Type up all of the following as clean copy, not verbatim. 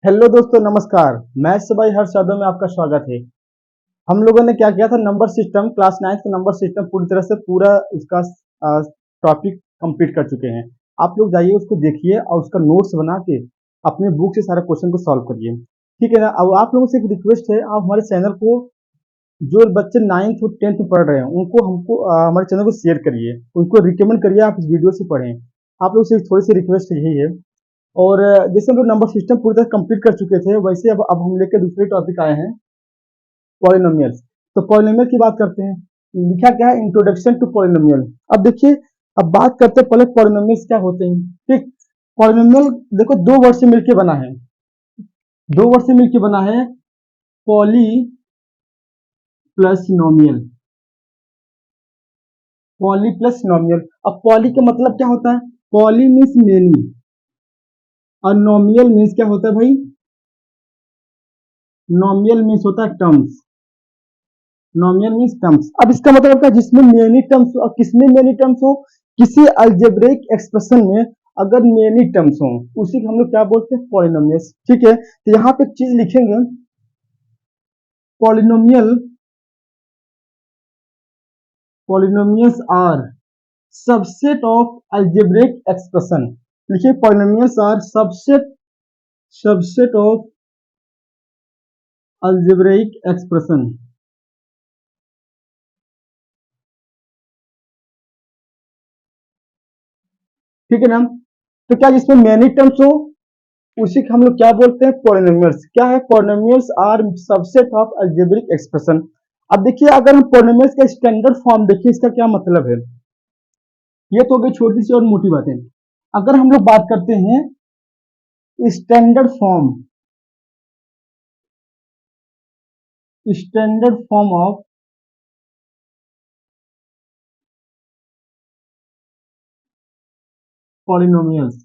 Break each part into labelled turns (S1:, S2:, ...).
S1: Hello दोस्तों, नमस्कार। Maths by Harsh Yadav में आपका स्वागत है। हम लोगों ने क्या किया था, नंबर सिस्टम क्लास 9 का नंबर सिस्टम पूरी तरह से पूरा उसका टॉपिक कंप्लीट कर चुके हैं। आप लोग जाइए उसको देखिए और उसका नोट्स बना के अपने बुक से सारे क्वेश्चन को सॉल्व करिए, ठीक है ना। अब आप लोगों से एक रिक्वेस्ट है, आप हमारे चैनल को, जो बच्चे 9th और 10th में पढ़ रहे हैं उनको हमको हमारे चैनल को शेयर करिए, उनको रिकमेंड करिए, आप इस वीडियो से पढ़ें। आप लोग से थोड़ी सी रिक्वेस्ट यही है। और जैसे हम लोग नंबर सिस्टम पूरी तरह कंप्लीट कर चुके थे, वैसे अब हम लेकर दूसरे टॉपिक आए हैं, पॉलिनोमियल्स। तो पॉलिनोमियल की बात करते हैं। लिखा क्या है, इंट्रोडक्शन टू पॉलिनोमियल। अब देखिए, अब बात करते हैं पहले पॉलिनोमियल्स क्या होते हैं। ठीक, पॉलिनोमियल देखो दो वर्ड से मिलकर बना है, दो वर्ड से मिलकर बना है, पॉली प्लस नोमियल। Poly plus नोमियल। अब पॉली का मतलब क्या होता है, पॉली मीन्स मेनी और नोमियल मीन्स क्या होता है भाई, नोमियल मीन्स होता है टर्म्स। नोमियल means terms. अब इसका मतलब क्या, जिसमें मेनी टर्म्स और किसमें मेनी टर्म्स हो, किसी अलजेब्रिक एक्सप्रेशन में अगर मेनी टर्म्स हो उसी को हम लोग क्या बोलते हैं, पॉलिनोमियल्स। ठीक है, तो यहाँ पे एक चीज लिखेंगे, polynomial, polynomials are subset of algebraic expression. लिखिए, polynomials are subset, subset of algebraic expression. ठीक है ना। तो क्या जिसमें मेनी टर्म्स हो उसी को हम लोग क्या बोलते हैं, पॉलिनोमियल्स। क्या है, polynomials are subset of algebraic expression. अब देखिए, अगर हम पॉलिनोमियल्स का स्टैंडर्ड फॉर्म देखिए, इसका क्या मतलब है। ये तो हो गई छोटी सी और मोटी बातें। अगर हम लोग बात करते हैं standard form, standard form of polynomials,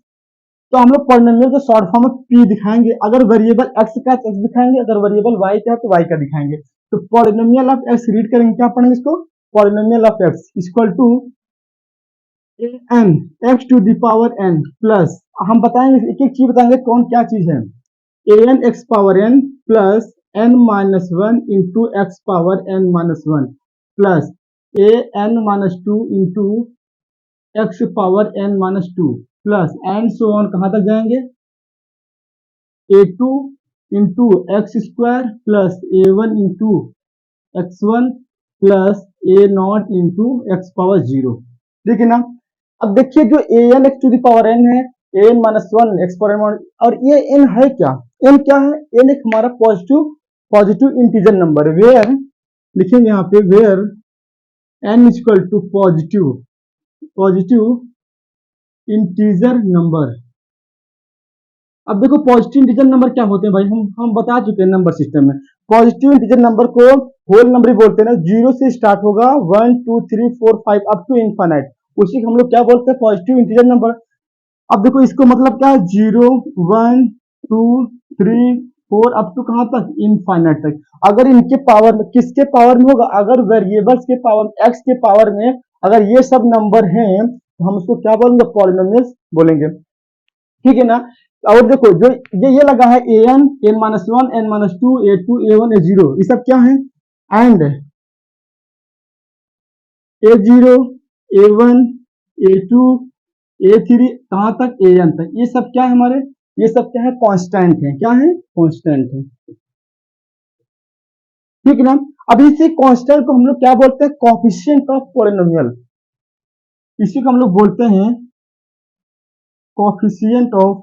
S1: तो हम लोग पॉलिनोमियल को शॉर्ट फॉर्म में पी दिखाएंगे। अगर वेरिएबल एक्स का एक्स दिखाएंगे, अगर वेरिएबल वाई का है तो वाई का दिखाएंगे। तो पॉलिनोमियल ऑफ एक्स रीड करेंगे, क्या पढ़ेंगे इसको, polynomial of x equal to n x to the power n plus, हम बताएंगे एक एक चीज बताएंगे कौन क्या चीज है, a n x power n plus n minus one into x power n minus one plus a n minus two into x power n minus two plus and so on, कहां तक जाएंगे, a two into x square plus a one into x one plus a not into x power zero. ठीक है ना। अब देखिए, जो a n x to the power n है, a n minus one x power n, और ये N है क्या, एन क्या है, एन एक हमारा positive, positive integer number, where लिखेंगे यहाँ पे, where n equal to positive, positive integer number. अब देखो, पॉजिटिव इंटीजर नंबर क्या होते हैं भाई, हम बता चुके हैं नंबर सिस्टम में। पॉजिटिव इंटीजर नंबर को होल नंबर ही बोलते हैं ना, जीरो से स्टार्ट होगा, 1 2 3 4 5 अप टू इनफाइनाइट, उसी को हम लोग क्या बोलते हैं, पॉजिटिव इंटीजर नंबर। अब देखो, इसको मतलब क्या है, 0 1 2 3 4 अप टू कहां तक, इनफाइनाइट तक। अगर इनके पावर में, किसके पावर में होगा, अगर वेरिएबल्स के पावर, एक्स के पावर में अगर ये सब नंबर हैं तो हम उसको क्या बोलेंगे, पॉलिनोमियल्स बोलेंगे। ठीक है ना। और देखो, जो ये लगा है, a n, n minus one, n minus two, a one, a zero, ये सब क्या है, and a zero, a one, a two, a three, कहां तक, ए एन तक, ये सब क्या है हमारे, ये सब क्या है, कांस्टेंट है, क्या है, कांस्टेंट है। ठीक है ना। अब इसी कांस्टेंट को हम लोग क्या बोलते हैं, कोएफिशिएंट ऑफ पॉलिनोमियल, इसी को हम लोग बोलते हैं coefficient of,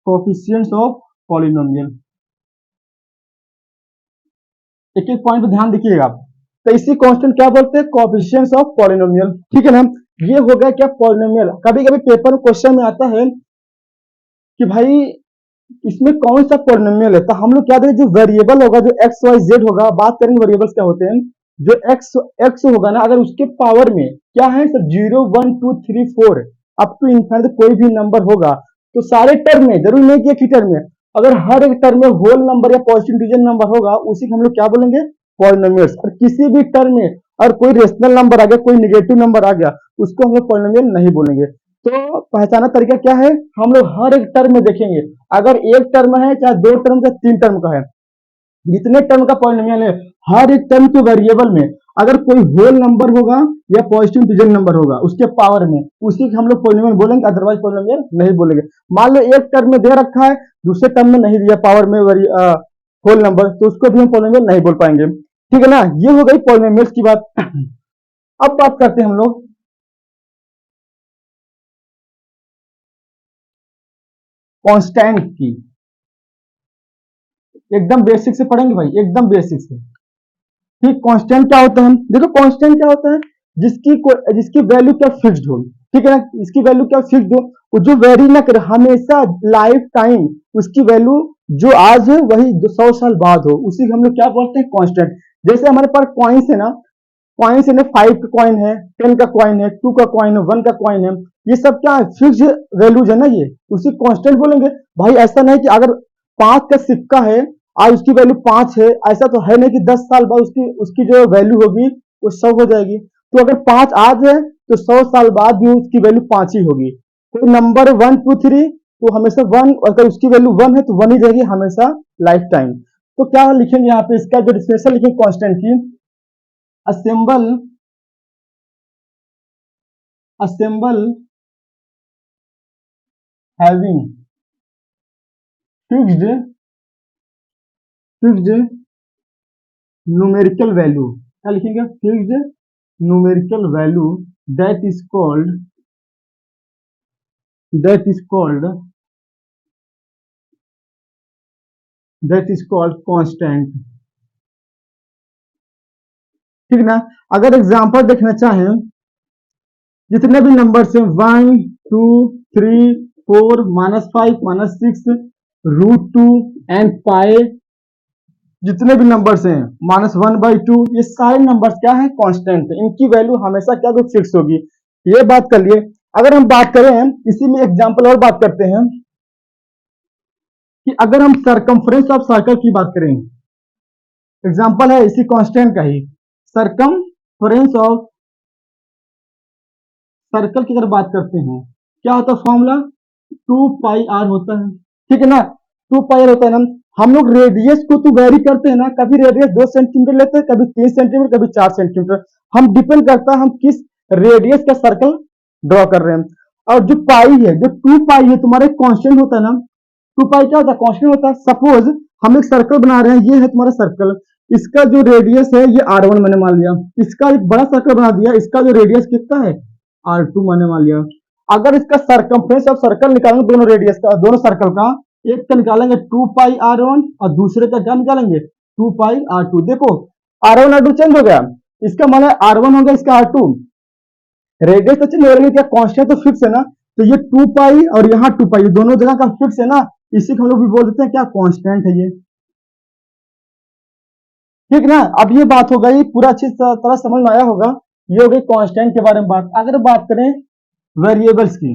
S1: coefficients of polynomial. एक एक पॉइंट पे ध्यान दीजिएगा। तो इसी कांस्टेंट क्या बोलते हैं, कोएफिशिएंट्स ऑफ पॉलिनोमियल। ठीक है ना। ये हो गया क्या, पॉलिनोमियल। कभी कभी पेपर में क्वेश्चन में आता है कि भाई इसमें कौन सा पॉलिनोमियल है, तो हम लोग क्या देंगे, जो वेरिएबल होगा, जो एक्स वाई जेड होगा, बात करेंगे वेरिएबल्स क्या होते हैं, जो एक्स एक्स होगा ना, अगर उसके पावर में क्या है सर, 0 1 2 3 4 अप टू इनफाइनाइट कोई भी नंबर होगा, तो सारे टर्म में, जरूरी नहीं कि एक ही टर्म में, अगर हर एक टर्म में होल नंबर या पॉजिटिव इंटीजर नंबर होगा, उसी को हम लोग क्या बोलेंगे, पॉलिनोमियल्स। और किसी भी टर्म में और कोई रेशनल नंबर आ गया, कोई निगेटिव नंबर आ गया, उसको हम लोग पॉलिनोमियल नहीं बोलेंगे। तो पहचाना तरीका क्या है, हम लोग हर एक टर्म में देखेंगे, अगर एक टर्म है चाहे दो टर्म चाहे तीन टर्म का है, जितने टर्म का पॉलिनोमियल है, हर एक टर्म के वेरिएबल में अगर कोई होल नंबर होगा या पॉजिटिव इंटीजर नंबर होगा उसके पावर में, उसी को हम लोग पॉलिनोमियल बोलेंगे, अदरवाइज पॉलिनोमियल नहीं बोलेंगे। मान लो एक टर्म में दे रखा है, दूसरे टर्म में नहीं दिया पावर में होल नंबर, तो उसको भी हम पॉलिनोमियल नहीं बोल पाएंगे। ठीक है ना, ये हो गई पॉलिनोमियल्स की बात। अब बात करते हैं हम लोग कांस्टेंट की, एकदम बेसिक से पढ़ेंगे भाई, एकदम बेसिक से। ठीक, कांस्टेंट क्या होता है, देखो कांस्टेंट क्या होता है, जिसकी वैल्यू क्या फिक्स्ड हो। ठीक है ना, इसकी वैल्यू क्या फिक्स्ड हो, वो जो वेरी ना करे हमेशा लाइफ टाइम, उसकी वैल्यू जो आज है वही 100 साल बाद हो, उसी को हम लोग क्या बोलते हैं, कांस्टेंट। जैसे हमारे पास कॉइन्स है ना, कॉइन्स है ना, 5 का कॉइन है, 10 का कॉइन है, 2 का कॉइन है, 1 का कॉइन है, ये सब क्या है, फिक्स्ड वैल्यूज है ना, ये उसी कांस्टेंट बोलेंगे। भाई ऐसा नहीं कि अगर 5 का सिक्का है, आज उसकी वैल्यू 5 है, ऐसा तो है नहीं कि 10 साल बाद उसकी उसकी जो वैल्यू होगी वो 100 हो जाएगी। तो अगर 5 आज है तो 100 साल बाद भी उसकी वैल्यू 5 ही होगी। कोई नंबर 1 2 3 तो हमेशा 1, अगर उसकी वैल्यू 1 है तो 1 ही रहेगी हमेशा लाइफ टाइम। तो क्या लिखेंगे यहाँ पे, इसका जो डिफिनेशन लिखेंगे कांस्टेंट की, assemble assemble having fixed fixed numerical value, क्या लिखेंगे, fixed numerical value, that is called that is called that is called constant. ठीक ना, अगर एग्जांपल देखना चाहें, जितने भी नंबर्स हैं 1 2 3 4 -5 -6 √2 एंड पाए, जितने भी नंबर्स हैं -1/2, ये सारे नंबर्स क्या है, कांस्टेंट है, इनकी वैल्यू हमेशा क्या तो फिक्स होगी। ये बात कर लिए। अगर हम बात करें, इसी में एग्जांपल और बात करते हैं कि अगर हम सरकमफ्रेंस ऑफ सर्कल की बात करें, एग्जांपल है इसी कांस्टेंट का ही, सरकमफ्रेंस ऑफ सर्कल की अगर बात करते हैं, क्या होता है फॉर्मूला, 2πr होता है। ठीक है ना, 2πr होता है ना, हम लोग रेडियस को तो वेरी करते हैं ना, कभी रेडियस 2 सेंटीमीटर लेते हैं, कभी 3 सेंटीमीटर, कभी 4 सेंटीमीटर, हम डिपेंड करता है हम किस रेडियस का सर्कल ड्रॉ कर रहे हैं। और जो पाई है, जो 2π है तुम्हारा कांस्टेंट होता है ना, 2π क्या होता है, कांस्टेंट होता है। सपोज हम एक सर्कल बना रहे हैं, ये है तुम्हारा सर्कल, इसका जो रेडियस है ये r1 मैंने मान लिया, इसका एक बड़ा सर्कल बना दिया, इसका जो रेडियस कितना है r2 मैंने मान लिया। अगर इसका सरकमफ्रेंस ऑफ सर्कल निकालेंगे, दोनों रेडियस का, दोनों सर्कल का, एक का निकालेंगे 2πr1 और दूसरे का क्या निकालेंगे 2πr2। देखो r1 r2 चेंज हो गया, इसका मान r1 हो गया, इसका r2, रेडियस तो चेंज हो रही है, क्या कांस्टेंट तो फिक्स है ना, तो ये 2π और यहाँ 2π दोनों जगह का फिक्स है ना, इसी को हम लोग भी बोल देते हैं क्या, कांस्टेंट है ये। ठीक ना, अब ये बात हो गई, पूरा अच्छी तरह समझ में आया होगा, ये हो गई कांस्टेंट के बारे में बात। अगर बात करें वेरिएबल्स की,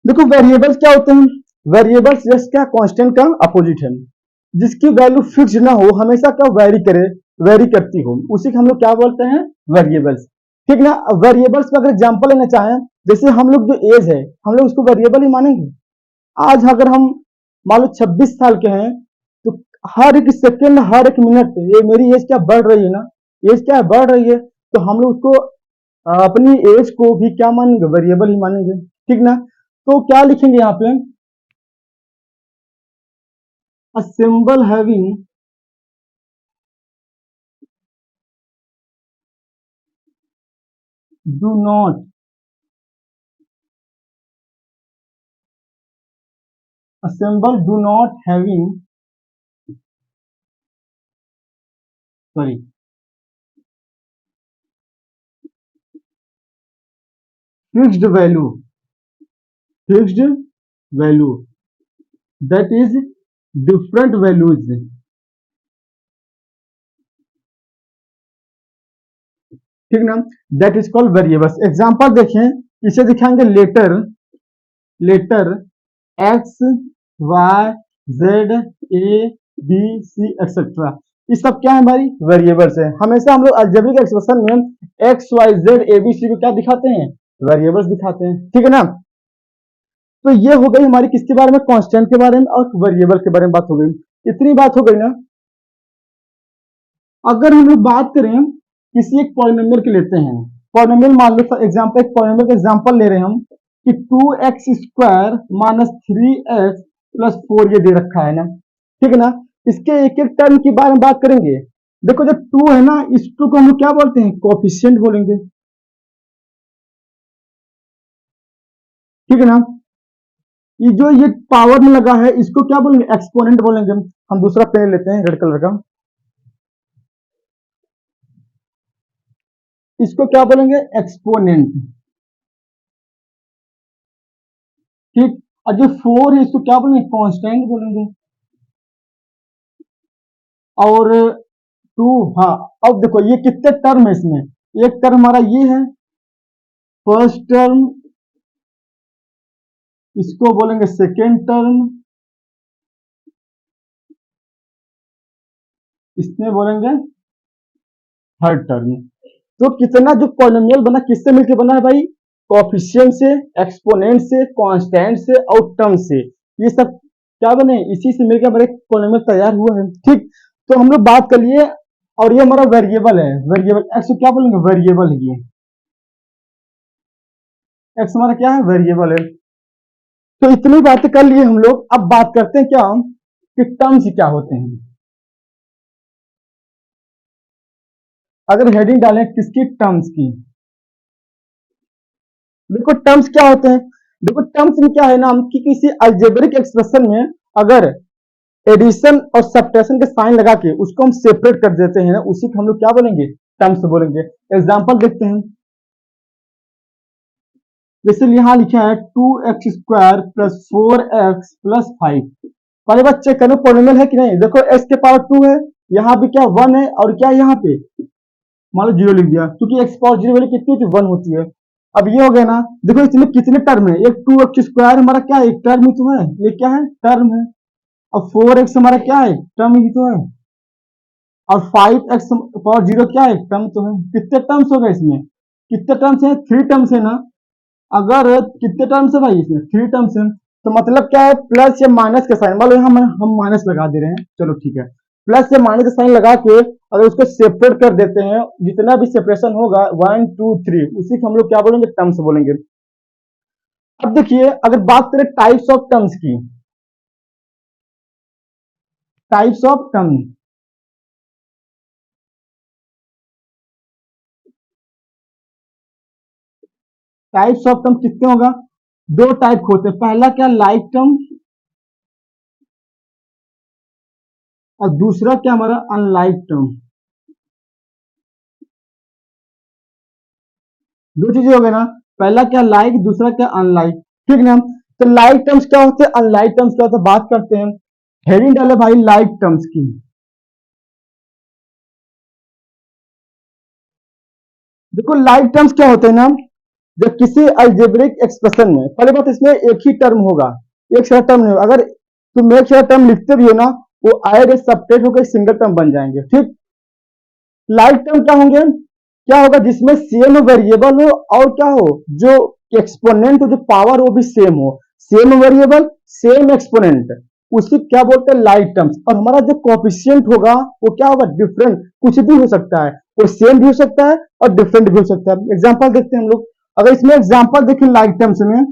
S1: देखो वेरिएबल्स क्या होते हैं, वेरिएबल्स जस्ट क्या कांस्टेंट का अपोजिट है, जिसकी वैल्यू फिक्स ना हो, हमेशा क्या वेरी करती हो, उसी को हम लोग क्या बोलते हैं, वेरिएबल्स। ठीक ना, वेरिएबल्स में अगर एग्जांपल लेना चाहें, जैसे हम लोग जो एज है, हम लोग उसको वेरिएबल ही मानेंगे। आज अगर हम मान लो 26 साल के हैं, तो हर एक सेकंड हर एक मिनट ये मेरी एज क्या बढ़ रही है ना, एज क्या बढ़ रही है, तो हम लोग उसको अपनी एज को भी क्या मानेंगे, वेरिएबल ही मानेंगे। ठीक ना, तो क्या लिखेंगे यहाँ पे, a symbol having do not a symbol do not having sorry fixed value that is different values। ठीक ना, that is called variables. Example देखें, इसे दिखाएंगे letter letter x y z a b c etcetera, ये सब क्या है हमारी वेरिएबल्स है। हमेशा हम लोग अलजेब्रिक एक्सप्रेशन में x y z a b c को क्या दिखाते हैं, वेरिएबल्स दिखाते हैं, ठीक है ना। तो ये हो गई हमारी किसके बारे में, कांस्टेंट के बारे में और वेरिएबल के बारे में बात हो गई। इतनी बात हो गई ना। अगर हम लोग बात करें किसी एक पॉलिनोमियल के लेते हैं, पॉलिनोमियल मान लो एग्जांपल, एक पॉलिनोमियल का एग्जांपल ले रहे हैं हम कि 2x² माइनस 3x प्लस 4 ये दे रखा है ना, ठीक है ना। इसके एक एक टर्म के बारे में बात करेंगे। देखो जो 2 है ना, इस 2 को हम लोग क्या बोलते हैं, कोफिशिएंट बोलेंगे, ठीक है ना। ये पावर में लगा है इसको क्या बोलेंगे, एक्सपोनेंट बोलेंगे। हम दूसरा पेन लेते हैं रेड कलर का, इसको क्या बोलेंगे, एक्सपोनेंट, ठीक। और जो 4 है इसको क्या बोलेंगे, कांस्टेंट बोलेंगे। और 2, हाँ। अब देखो ये कितने टर्म है इसमें, एक टर्म हमारा ये है फर्स्ट टर्म, इसको बोलेंगे सेकेंड टर्म, इसमें बोलेंगे थर्ड टर्म। तो कितना जो पॉलिनोमियल बना किससे मिलकर बना है भाई, कोएफिशिएंट से, एक्सपोनेंट से, कांस्टेंट से और टर्म से, ये सब क्या बने, इसी से मिलकर हमारे पॉलिनोमियल तैयार हुआ है, ठीक। तो हम लोग बात कर लिए। और ये हमारा वेरिएबल है, वेरिएबल एक्स को क्या बोलेंगे, वेरिएबल है ये, एक्स हमारा क्या है, वेरिएबल है। तो इतनी बातें कर लिए हम लोग। अब बात करते हैं क्या कि टर्म्स क्या होते हैं। अगर हेडिंग डालें किसकी, टर्म्स की, देखो टर्म्स क्या होते हैं। देखो टर्म्स में क्या है ना, कि किसी अलजेब्रिक एक्सप्रेशन में अगर एडिशन और सब्ट्रैक्शन के साइन लगा के उसको हम सेपरेट कर देते हैं, उसी को हम लोग क्या बोलेंगे, टर्म्स बोलेंगे। एग्जांपल देखते हैं, जैसे यहाँ लिखा है 2x² प्लस 4x प्लस 5। पहले बात चेक करो पॉलिनोमियल है कि नहीं। देखो x के पावर 2 है, यहाँ भी क्या 1 है, और क्या यहाँ पे मान लो 0 लिख दिया, क्योंकि x पावर 0 वैल्यू कितनी होती है, 1 होती है। अब ये हो गया ना। देखो इसमें कितने टर्म है, एक 2x² हमारा क्या है, एक टर्म ही तो है, ये क्या है, टर्म है। और 4x हमारा क्या है, टर्म ही तो है। और 5x पावर 0 क्या है, टर्म तो है। कितने टर्म्स हो गए इसमें, कितने टर्म्स है, 3 टर्म्स है ना। अगर कितने टर्म्स है भाई इसमें, 3 टर्म्स है। तो मतलब क्या है, प्लस या माइनस का साइन, मान लो हम माइनस लगा दे रहे हैं, चलो ठीक है। प्लस या माइनस का साइन लगा के अगर उसको सेपरेट कर देते हैं, जितना भी सेपरेशन होगा 1 2 3, उसी को हम लोग क्या बोलेंगे, टर्म्स बोलेंगे। अब देखिए अगर बात करें टाइप्स ऑफ टर्म्स की, types of term, types of term कितने होगा, 2 टाइप होते हैं। पहला क्या, लाइक टर्म, और दूसरा क्या हमारा, अनलाइक टर्म। दो चीजें हो गई ना, पहला क्या लाइक, दूसरा क्या अनलाइक, ठीक ना। तो लाइक टर्म्स क्या होते हैं, अनलाइक टर्म्स क्या होते हैं, बात करते हैं। हेडिंग डाले भाई लाइक टर्म्स की। देखो लाइक टर्म्स क्या होते हैं ना, जब किसी अलजेब्रिक एक्सप्रेशन में, पहले बात इसमें एक ही टर्म होगा, एक सारा टर्म नहीं होगा। अगर तुम एक सारा टर्म लिखते भी हो ना, वो आएगा सब्ट्रैक्ट होकर सिंगल टर्म बन जाएंगे, ठीक। लाइक टर्म क्या होंगे, क्या होगा, जिसमें सेम वेरिएबल हो और क्या हो, जो एक्सपोनेंट हो, जो पावर वो भी सेम हो, सेम वेरिएबल सेम एक्सपोनेंट, उसी क्या बोलते हैं, लाइक टर्म्स। और हमारा जो कोएफिशिएंट होगा वो क्या होगा, डिफरेंट, कुछ भी हो सकता है, वो सेम भी हो सकता है और डिफरेंट भी हो सकता है। एग्जांपल देखते हैं हम लोग। अगर इसमें एग्जांपल देखें लाइक टर्म्स में,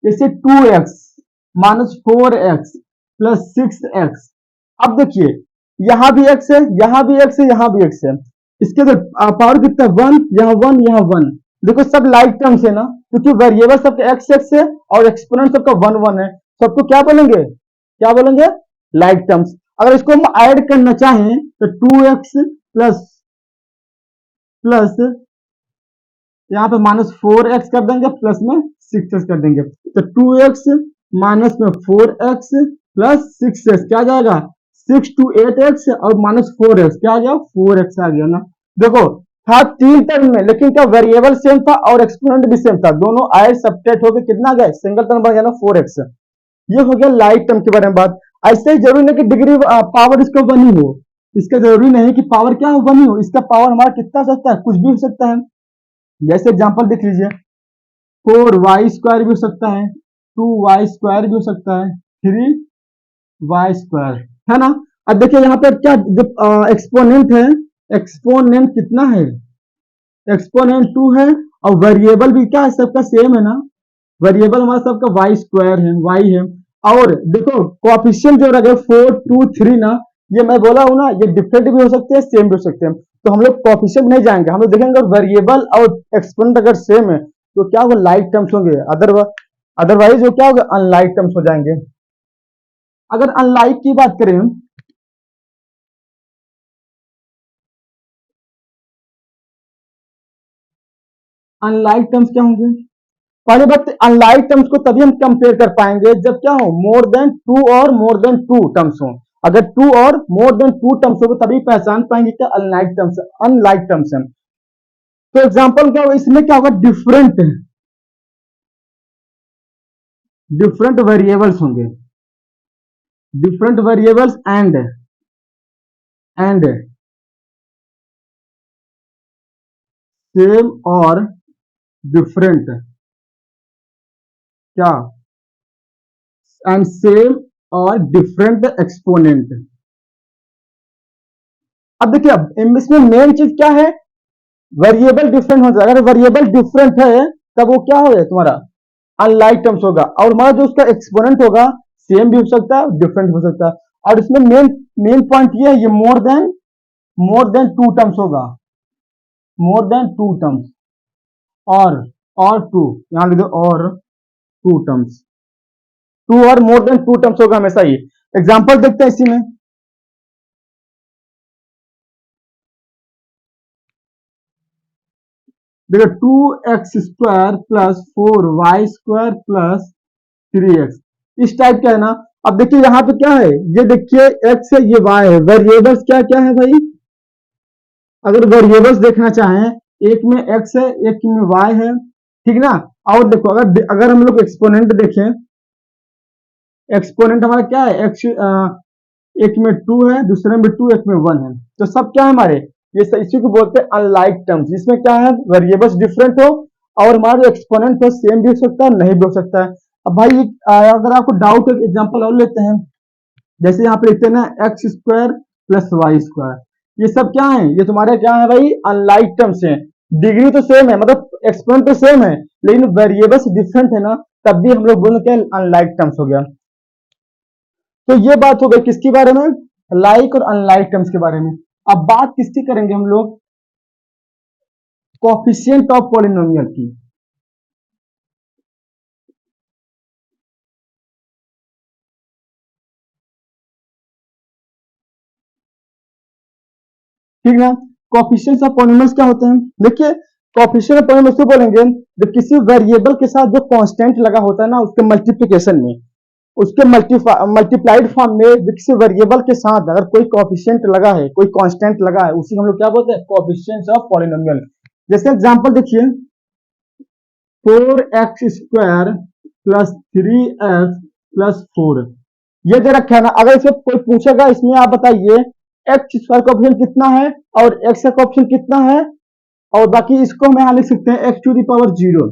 S1: जैसे 2x minus 4x plus 6x। अब देखिए यहां भी x है, यहां भी x है, यहां भी x है। इसके अंदर पावर कितना, 1, यहाँ 1, यहाँ 1। देखो सब लाइक टर्म्स है ना, क्योंकि वेरिएबल सबका x x है और एक्सपोनेंट सबका 1 1 है। सबको क्या बोलेंगे, क्या बोलेंगे, लाइक टर्म्स। अगर इसको हम ऐड करना चाहें तो 2x प्लस प्लस यहाँ पे माइनस 4x कर देंगे, प्लस में 6x कर देंगे। तो 2x माइनस में 4x प्लस 6x क्या जाएगा, 6 to 8x और माइनस 4x क्या आ गया, 4x आ गया ना। देखो था 3 टर्म में, लेकिन क्या वेरिएबल सेम था और एक्सपोनेंट भी सेम था, दोनों ऐड सब्ट्रैक्ट होकर कितना गए, सिंगल टर्म बन गया ना 4x। ये हो गया लाइक टर्म के बारे में बात। ऐसे ही जरूरी नहीं कि डिग्री पावर इसका वन ही हो, इसका जरूरी नहीं कि पावर क्या हो, वन ही हो, इसका पावर हमारा कितना हो सकता है, कुछ भी हो सकता है। जैसे एग्जांपल देख लीजिए, 4y² भी हो सकता है, 2y² भी हो सकता है, 3y², है ना। अब देखिए यहाँ पर क्या जो एक्सपोनेंट है, एक्सपोनेंट कितना है, एक्सपोनेंट 2 है, और वेरिएबल भी क्या है, सबका सेम है ना, वेरिएबल हमारा सबका y² है, y है। और देखो कोएफिशिएंट जो रहे 4 2 3 ना, ये मैं बोला हूं ना, ये डिफरेंट भी हो सकते हैं, सेम भी हो सकते हैं। तो हम लोग कोएफिशिएंट नहीं जाएंगे, हम लोग देखेंगे अगर वेरिएबल और एक्सपोनेंट अगर सेम है तो क्या होगा, लाइक टर्म्स होंगे, अदरवाइज वो क्या होगा, अनलाइक टर्म्स हो जाएंगे। अगर अनलाइक की बात करें, अनलाइक टर्म्स क्या होंगे, पहले बात अनलाइक टर्म्स को तभी हम कंपेयर कर पाएंगे जब क्या हो, मोर देन टू और मोर देन टू टर्म्स हो। अगर टू और मोर देन टू टर्म्स हो तभी पहचान पाएंगे क्या अनलाइक टर्म्स, अनलाइक टर्म्स है। तो एग्जांपल क्या होगा, इसमें क्या होगा, डिफरेंट डिफरेंट वेरिएबल्स होंगे, डिफरेंट वेरिएबल्स एंड सेम और डिफरेंट, क्या, एंड सेम और डिफरेंट एक्सपोनेंट। अब देखिए, अब इसमें मेन चीज क्या है, वेरिएबल डिफरेंट हो जाएगा, अगर वेरिएबल डिफरेंट है तब वो क्या हो जाए तुम्हारा, अनलाइक टर्म्स होगा, और हमारा जो उसका एक्सपोनेंट होगा सेम भी हो सकता है, डिफरेंट भी हो सकता है। और इसमें मेन मेन पॉइंट ये है, ये मोर देन टू टर्म्स होगा, मोर देन टू टर्म्स, और टू, यहां लिख दो, और टू टर्म्स, टू और मोर देन टू टर्म्स होगा हमेशा ही। एग्जांपल देखते हैं इसी में, देखो 2x² plus 4y² plus 3x, इस टाइप का है ना। अब देखिए यहाँ पे क्या है, ये देखिए x है, ये y है, वेरिएबल्स क्या क्या है भाई, अगर वेरिएबल्स देखना चाहें, एक में x है, एक में y है, ठीक ना। और देखो अगर अगर हम लोग एक्सपोनेंट देखें, एक्सपोनेंट हमारा क्या है, x एक में 2 है, दूसरे में 2, एक में 1 है, तो सब क्या है हमारे, ये इसी को बोलते हैं अनलाइक टर्म्स, जिसमें क्या है, वेरिएबल्स डिफरेंट हो और हमारा जो एक्सपोनेंट है सेम भी हो सकता है, नहीं भी हो सकता है। अब भाई अगर आपको डाउट है, एग्जांपल और लेते हैं, जैसे यहाँ पे लिखते हैं ना, x² प्लस y², ये सब क्या है, ये तुम्हारे क्या है भाई, अनलाइक टर्म्स है। डिग्री तो सेम है, मतलब एक्सपोनेंट तो सेम है, लेकिन वेरिएबल्स डिफरेंट है ना, तब भी हम लोग बोलते हैं अनलाइक टर्म्स हो गया। तो ये बात हो गई किसके बारे में, लाइक और अनलाइक टर्म्स के बारे में। अब बात किसकी करेंगे हम लोग, कोफिशिएंट ऑफ पॉलिनोमियल की। ठीक है, कोफिशिएंट्स ऑफ पॉलिनोमियल्स क्या होते हैं, देखिए कोफिशिएंट ऑफ पॉलिनोमियल्स को बोलेंगे जब किसी वेरिएबल के साथ जो कांस्टेंट लगा होता है ना, उसके मल्टीप्लिकेशन में, उसके मल्टीप्लाइड फॉर्म में किसी वेरिएबल के साथ अगर कोई कोफिशिएंट लगा है, कोई कांस्टेंट लगा है, उसी हम लोग क्या बोलते हैं, कोफिशिएंट्स ऑफ पॉलिनोमियल। जैसे एग्जांपल देखिए, 4x² प्लस 3x प्लस 4, ये दे रखा है ना। अगर इसे कोई पूछेगा, इसमें आप बताइए x² का ऑप्शन कितना है और x का ऑप्शन कितना है, और बाकी इसको हम यहां लिख सकते हैं x⁻0।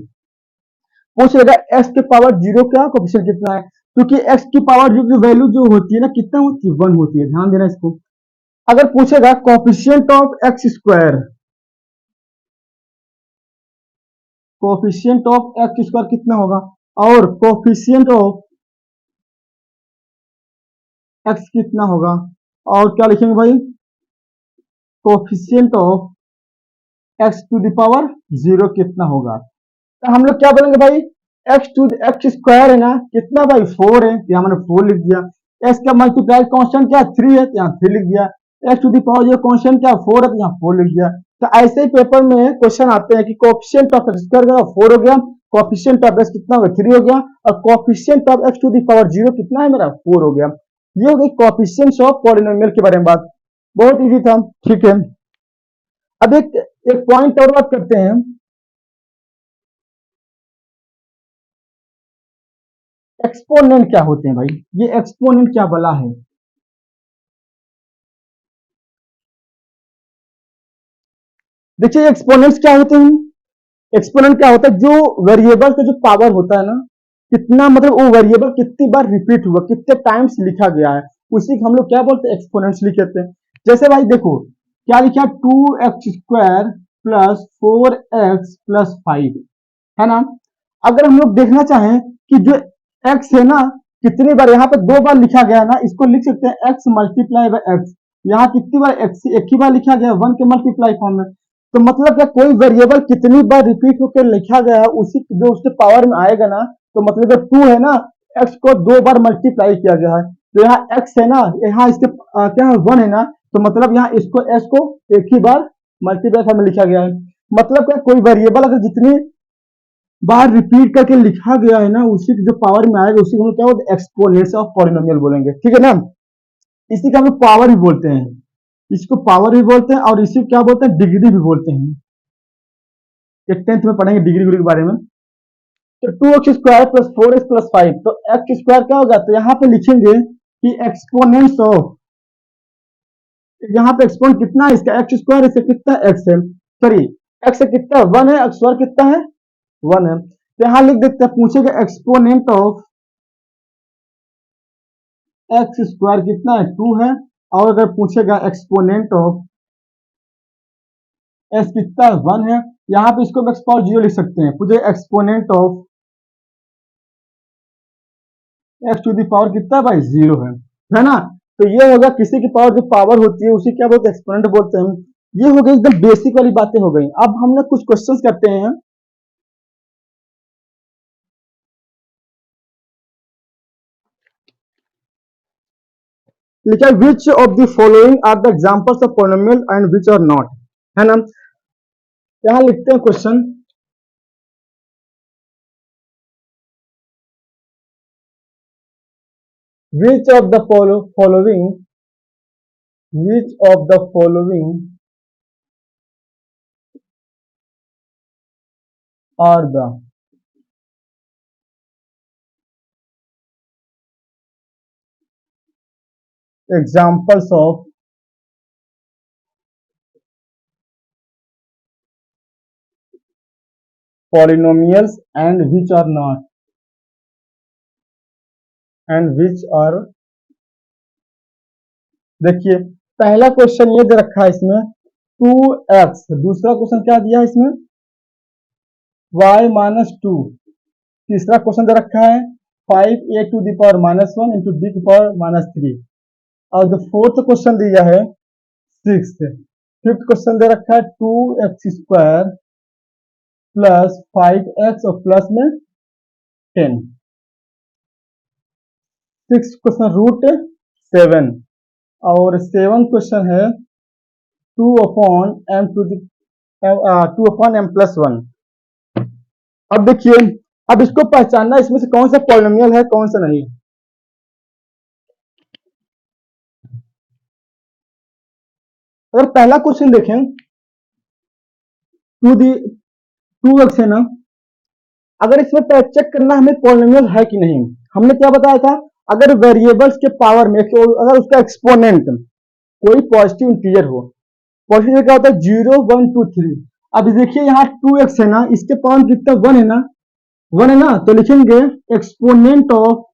S1: पूछ लेगा x के पावर 0 का कोफिशिएंट कितना है, क्योंकि x की पावर जो की वैल्यू जो होती है ना, कितना होती है, 1 होती है, ध्यान देना इसको। अगर पूछेगा coefficient of x², coefficient of x² कितना होगा, और कोफिशिएंट ऑफ x कितना होगा, और क्या लिखेंगे भाई, कोफिशिएंट ऑफ x⁻0 कितना होगा। तो हम लोग क्या बोलेंगे भाई, x² है ना, कितना भाई, 4 है, यहाँ मैंने 4 लिख दिया। x का मल्टीप्लाई कांस्टेंट क्या, 3 है, यहाँ 3 लिख दिया। x⁻0 कांस्टेंट क्या, 4 है, तो यहाँ 4 लिख दिया। तो ऐसे ही पेपर में क्वेश्चन आते हैं कि कोफिशिएंट ऑफ x² का 4 हो गया, कोफिशिएंट ऑफ x कितना हो गया, 3 हो गया, और कोफिशिएंट ऑफ x⁻0 कितना है मेरा, 4 हो गया। ये हो गई कोफिशिएंट्स ऑफ पॉलिनोमियल के बारे में बात, बहुत इजी था। ठीक है, अब एक पॉइंट और बात करते हैं, एक्सपोनेंट क्या होते हैं भाई, ये एक्सपोनेंट क्या बला है? देखिए एक्सपोनेंट्स क्या होते हैं, एक्सपोनेंट क्या होता है, जो वेरिएबल का जो पावर होता है ना, कितना मतलब वो वेरिएबल कितनी बार रिपीट हुआ, कितने टाइम्स लिखा गया है, उसी को हम लोग क्या बोलते हैं, एक्सपोनेंट्स लिख देते हैं। जैसे भाई देखो क्या लिखा, 2x² प्लस 4x+5, है ना। अगर हम लोग देखना चाहें कि जो x है ना, कितनी बार यहाँ पे दो बार लिखा गया है ना, इसको लिख सकते हैं x मल्टीप्लाई बाय x। यहाँ कितनी बार x एक ही बार लिखा गया है, 1 के मल्टीप्लाई फॉर्म में। तो मतलब क्या, कोई वेरिएबल कितनी बार रिपीट होकर लिखा गया है, उसी जो उसके पावर में आएगा ना, तो मतलब जो 2 है ना, x को दो बार मल्टीप्लाई किया गया है, तो यहाँ x है ना, यहाँ इसके क्या है, 1 है ना, तो मतलब यहाँ इसको s को एक ही बार मल्टीप्लाई फॉर्म में लिखा गया है। मतलब क्या, कोई वेरिएबल अगर जितनी बार रिपीट करके लिखा गया है ना, उसी की जो पावर में आएगा, उसी को हम क्या बोलते हैं, एक्सपोनेंट्स ऑफ पॉलिनोमियल बोलेंगे, ठीक है ना। इसी का हम लोग पावर भी बोलते हैं, इसको पावर भी बोलते हैं, और इसी को क्या बोलते हैं, डिग्री भी बोलते हैं। ये 10th में पढ़ेंगे डिग्री के बारे में। तो 2x² प्लस 4x+5, तो x² क्या होगा, तो यहाँ पे लिखेंगे कि एक्सपोनेंट्स ऑफ, यहाँ पे एक्सपोनेंट कितना है इसका, x², इससे कितना x है, सॉरी x कितना 1 है, x² कितना है 1 है, तो यहाँ लिख देते हैं, पूछेगा एक्सपोनेंट ऑफ x² कितना है 2 है, और अगर पूछेगा एक्सपोनेंट ऑफ s कितना है 1 है, यहाँ पे इसको x पावर 0 लिख सकते हैं, पूछे exponent of x to the power कितना भाई 0 है ना। तो ये होगा किसी की पावर, जो पावर होती है उसी क्या बोलते हैं, एक्सपोनेंट बोलते हैं। ये हो गई एकदम बेसिक वाली बातें हो गई। अब हम लोग कुछ क्वेश्चंस करते हैं। लिखा है which of the following are the examples of polynomial and which are not, है ना। यहाँ लिखते हैं question, which of the following, which of the following are the examples of polynomials and which are not, and which are, देखिए पहला question ये दे रखा है इसमें 2x, दूसरा क्वेश्चन क्या दिया है इसमें y-2, तीसरा क्वेश्चन दे रखा है 5a to the power -1 into b की पावर -3, और जो फोर्थ क्वेश्चन दिया है 6, फिफ्थ क्वेश्चन दे रखा है 2x² प्लस 5x और प्लस में 10, सिक्स क्वेश्चन √7, और 7 क्वेश्चन है 2/m+1। अब देखिए, अब इसको पहचानना इसमें से कौन सा पॉलिनोमियल है कौन सा नहीं। अगर पहला क्वेश्चन देखें 2x है ना, अगर इसमें चेक करना हमें पॉलिनोमियल है कि नहीं, हमने क्या बताया था, अगर वेरिएबल्स के पावर में अगर उसका एक्सपोनेंट कोई पॉजिटिव इंटीजर हो, पॉजिटिव क्या होता है 0 1 2 3। अब देखिए यहाँ 2x है ना, इसके पावर कितना 1 है ना, 1 है ना, तो लिखेंगे exponent of,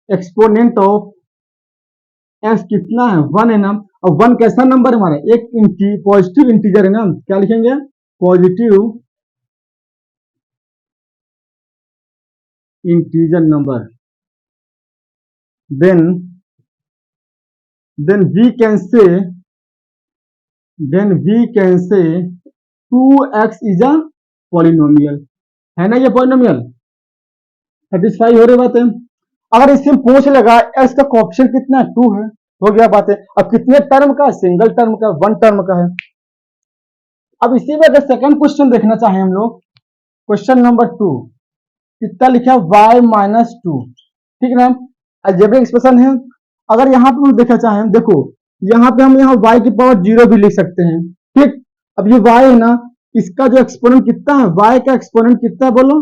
S1: exponent of S कितना है 1 है ना, और 1 कैसा नंबर है हमारा, एक पॉजिटिव इंटीजर है ना, क्या लिखेंगे positive integer number, then we can say, then we can say 2x is a polynomial, है ना ये पॉलिनोमियल, सेटिस्फाई हो रही बात है। अगर इससे पूछ लगा एक्स का कोएफिशिएंट कितना है 2 है, हो गया बात है। अब कितने टर्म का, सिंगल टर्म का, 1 टर्म का है। अब इसी में अगर सेकंड क्वेश्चन देखना चाहें हम लोग, क्वेश्चन नंबर 2 कितना लिखा है y-2, ठीक है ना, अलजेब्रिक एक्सप्रेशन है। अगर यहाँ पे हम देखना चाहें, देखो यहाँ पे हम यहाँ y की पावर 0 भी लिख सकते हैं, ठीक। अब ये y है ना, इसका जो एक्सपोनेंट कितना है, y का एक्सपोनेंट कितना है बोलो,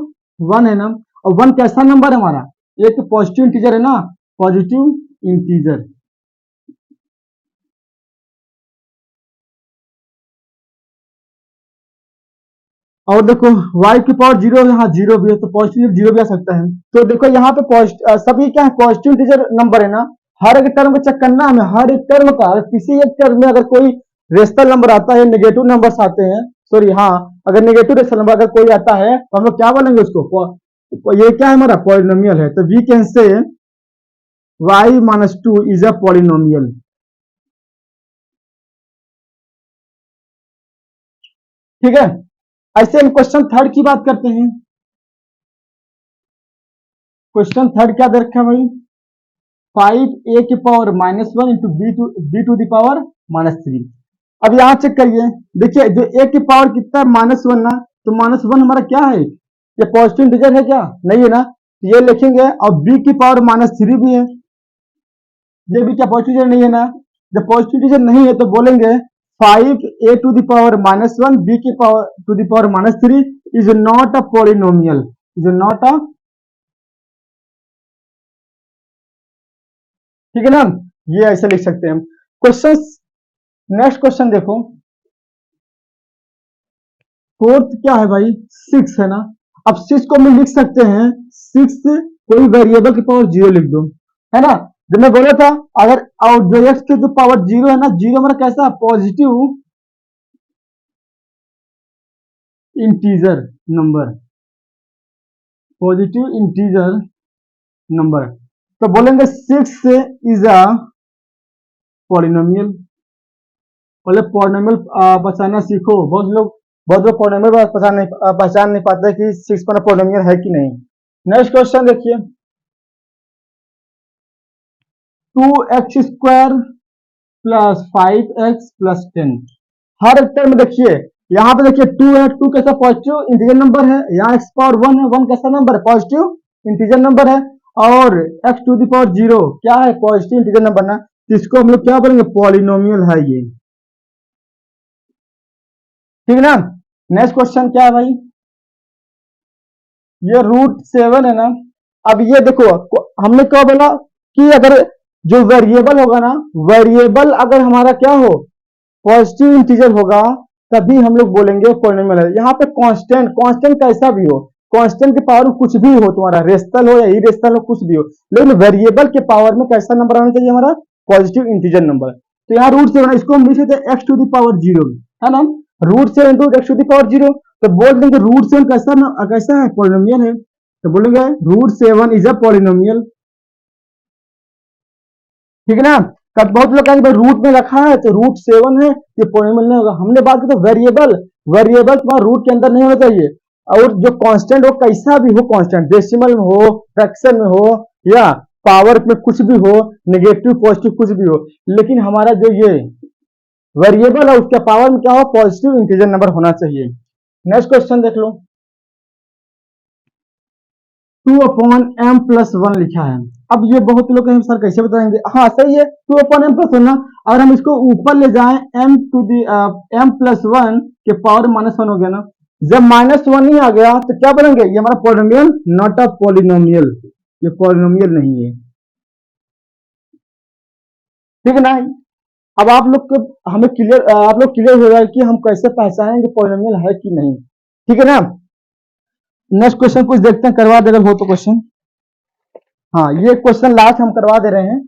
S1: 1 है ना। और 1 कैसा नंबर है हमारा, एक पॉजिटिव इंटीजर है ना, पॉजिटिव इंटीजर। और देखो y की पावर 0 है, हाँ 0 भी है, तो पॉजिटिव 0 भी आ सकता है। तो देखो यहाँ पे सभी क्या है, पॉजिटिव इंटीजर नंबर है ना। हर एक टर्म को चेक करना है हमें, हर एक टर्म का, अगर किसी एक टर्म में अगर कोई रेशनल नंबर आता है, नेगेटिव नंबर्स आते हैं, सॉरी हाँ, अगर नेगेटिव रेशनल नंबर अगर कोई आता है तो हम लोग क्या बोलेंगे उसको, ये क्या है हमारा पॉलिनोमियल है। तो we can say y-2 is a polynomial. ठीक है, ऐसे हम क्वेश्चन थर्ड की बात करते हैं। क्वेश्चन थर्ड क्या दे रखा है भाई, 5a की पावर -1 into b to the power -3। अब यहाँ चेक करिए, देखिए जो a की पावर कितना है -1 ना, तो -1 हमारा क्या है, ये पॉजिटिव इंटीजर है क्या, नहीं है ना, तो ये लिखेंगे। और b की पावर -3 भी है, ये भी क्या पॉजिटिव इंटीजर नहीं है ना। जब पॉजिटिव इंटीजर नहीं है तो बोलेंगे 5a to the power -1 b की पावर to the power -3 is not a polynomial, is not a, ठीक है ना, ये ऐसे लिख सकते हैं हम। क्वेश्चन, नेक्स्ट क्वेश्चन देखो, फोर्थ क्या है भाई, 6 है ना। अब 6 को हम लिख सकते हैं 6, कोई वेरिएबल की पावर 0 लिख दो, है ना। जब मैं बोला था अगर, और जो एक्स की जो पावर 0 है ना, 0 हमारा कैसा positive integer number, positive integer number, तो बोलेंगे 6 इज अ पॉलिनोमियल। पहले पॉलिनोमियल पहचानना सीखो, बहुत लोग पॉलिनोमियल पहचान नहीं पाते कि 6 पर पॉलिनोमियल है कि नहीं। नेक्स्ट क्वेश्चन देखिए, 2x² प्लस 5x प्लस 10। हर एक टर्म देखिए, यहाँ पे देखिए 2 है, 2 कैसा पॉजिटिव इंटीजर नंबर है, यहाँ x पावर 1 है, 1 कैसा नंबर है, पॉजिटिव इंटीजर नंबर है। और x टू द पावर 0 क्या है, पॉजिटिव इंटीजर नंबर ना, इसको हम लोग क्या बोलेंगे, पॉलिनोमियल है ये, ठीक है ना। नेक्स्ट क्वेश्चन क्या है भाई, ये √7 है ना। अब ये देखो, हमने क्या बोला कि अगर जो वेरिएबल होगा ना, वेरिएबल अगर हमारा क्या हो, पॉजिटिव इंटीजर होगा, तभी हम लोग बोलेंगे पॉलिनोमियल है। यहाँ पे कांस्टेंट, कांस्टेंट कैसा भी हो, कांस्टेंट के पावर में कुछ भी हो, तुम्हारा रेशनल हो या इरेशनल हो, कुछ भी हो, लेकिन वेरिएबल के पावर में कैसा नंबर आना चाहिए हमारा, पॉजिटिव इंटीजर नंबर। तो यहाँ √7, इसको हम लिख सकते हैं x टू द पावर 0, है ना, √7 into x to the power 0। तो बोल देंगे √7 कैसा है, पॉलिनोमियल है, तो बोलेंगे √7 इज अ पॉलिनोमियल, ठीक है ना। कब बहुत लोग कहेंगे रूट में रखा है तो √7 है, ये पॉलिनोमियल नहीं होगा। हमने बात की तो वेरिएबल, वेरिएबल तुम्हारा रूट के अंदर नहीं होना चाहिए। और जो कांस्टेंट हो, कैसा भी हो कांस्टेंट, डेसिमल में हो, फ्रैक्शन में हो, या पावर में कुछ भी हो, नेगेटिव पॉजिटिव कुछ भी हो, लेकिन हमारा जो ये वेरिएबल है उसके पावर में क्या हो, पॉजिटिव इंटीजर नंबर होना चाहिए। नेक्स्ट क्वेश्चन देख लो, 2/m+1 लिखा है। अब ये बहुत लोग कहेंगे सर कैसे बताएंगे, हाँ सही है, 2/m+1 ना। अगर हम इसको ऊपर ले जाएं, m+1 के पावर -1 हो गया ना। जब -1 ही आ गया तो क्या बनेंगे, ये हमारा पॉलिनोमियल, नॉट अ पॉलिनोमियल, ये पॉलिनोमियल नहीं है, ठीक है ना। अब आप लोग को हमें क्लियर, आप लोग क्लियर हो जाए कि हम कैसे पहचानेंगे पॉलिनोमियल है कि नहीं, ठीक है ना। नेक्स्ट क्वेश्चन कुछ देखते हैं, करवा दे अगर हो तो क्वेश्चन। हाँ, ये क्वेश्चन लास्ट हम करवा दे रहे हैं।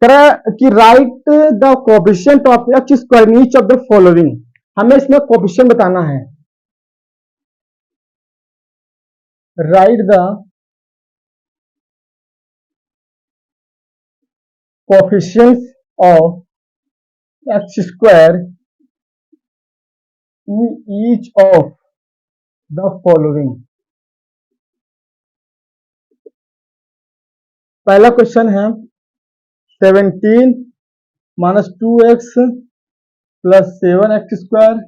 S1: कि right the coefficient of x square in each of the following. हमें इसमें कोफिशिएंट बताना है। Right the coefficients of x square in each of the following. पहला क्वेश्चन है 17 - 2x प्लस 7x²।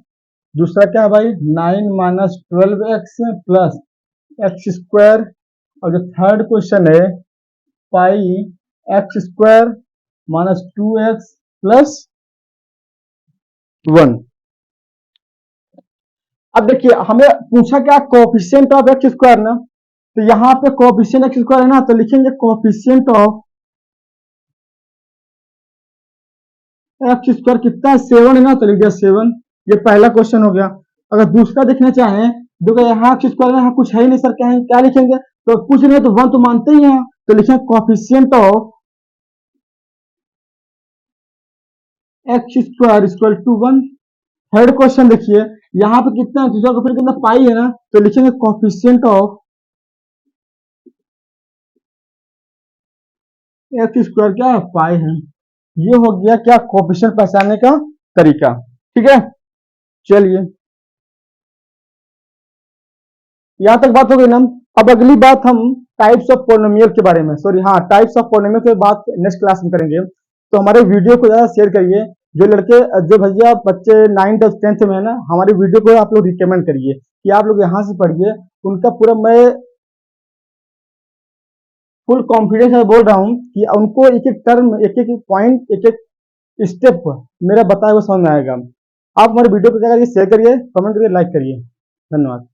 S1: दूसरा क्या है भाई, 9 - 12x प्लस x²। और जो थर्ड क्वेश्चन है, पाई x² माइनस 2x प्लस 1। अब देखिए हमें पूछा क्या, कोफिशिएंट ऑफ एक्स स्क्वायर ना, तो यहाँ पे कोफिशिएंट एक्स स्क्वायर है ना, तो लिखेंगे कोफिशिएंट ऑफ एक्स स्क्वायर कितना है, 7 है ना, तो लिख दिया 7। ये पहला क्वेश्चन हो गया। अगर दूसरा देखना चाहें, देखो यहाँ एक्स स्क्वायर यहाँ कुछ है ही नहीं सर, क्या लिखेंगे, तो कुछ नहीं तो 1 तो मानते ही हैं, तो लिखेंगे coefficient of x square equal to 1। Third question देखिए, यहाँ पे कितना है, दूसरा फिर कितना पाई है ना, तो लिखेंगे कोफिशिएंट ऑफ एक्स स्क्वायर क्या है, पाई है। ये हो गया क्या, कोफिशिएंट पहचानने का तरीका। ठीक है, चलिए यहां तक बात हो गई ना। अब अगली बात हम टाइप्स ऑफ पोलिनोमियल के बारे में, सॉरी हाँ, टाइप्स ऑफ पोलिनोमियल की बात नेक्स्ट क्लास में करेंगे। तो हमारे वीडियो को ज्यादा शेयर करिए, जो लड़के जो भैया बच्चे 9th और 10th में है ना, हमारी वीडियो को आप लोग रिकमेंड करिए कि आप लोग यहाँ से पढ़िए। उनका पूरा मैं फुल कॉन्फिडेंस से बोल रहा हूँ कि उनको एक एक टर्म, एक एक पॉइंट, एक एक स्टेप मेरा बताया हुआ समझ में आएगा। आप हमारे वीडियो को क्या करिए, शेयर करिए, कमेंट करिए, लाइक करिए। धन्यवाद।